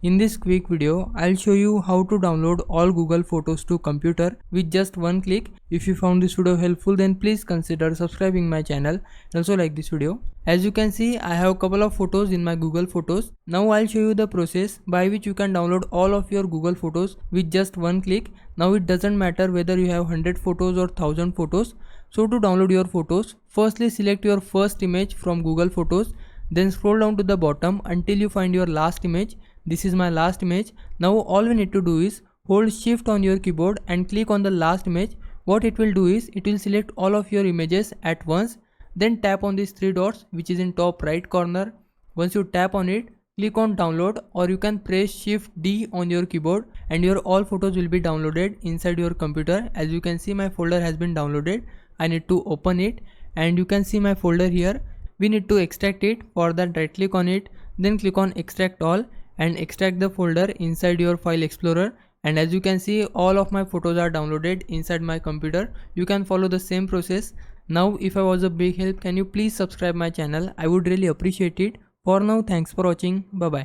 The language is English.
In this quick video, I'll show you how to download all Google Photos to computer with just one click. If you found this video helpful, then please consider subscribing my channel and also like this video. As you can see, I have a couple of photos in my Google Photos. Now I'll show you the process by which you can download all of your Google Photos with just one click. Now it doesn't matter whether you have 100 photos or 1000 photos. So to download your photos, firstly select your first image from Google Photos. Then scroll down to the bottom until you find your last image. This is my last image. Now all we need to do is hold shift on your keyboard and click on the last image. What it will do is it will select all of your images at once. Then tap on these three dots which is in top right corner. Once you tap on it, click on download, or you can press shift D on your keyboard and your all photos will be downloaded inside your computer. As you can see, my folder has been downloaded. I need to open it and you can see my folder here. We need to extract it. For that, right click on it, then click on extract all and extract the folder inside your file explorer. And as you can see, all of my photos are downloaded inside my computer. You can follow the same process. Now if I was a big help, can you please subscribe my channel? I would really appreciate it. For now, thanks for watching. Bye bye.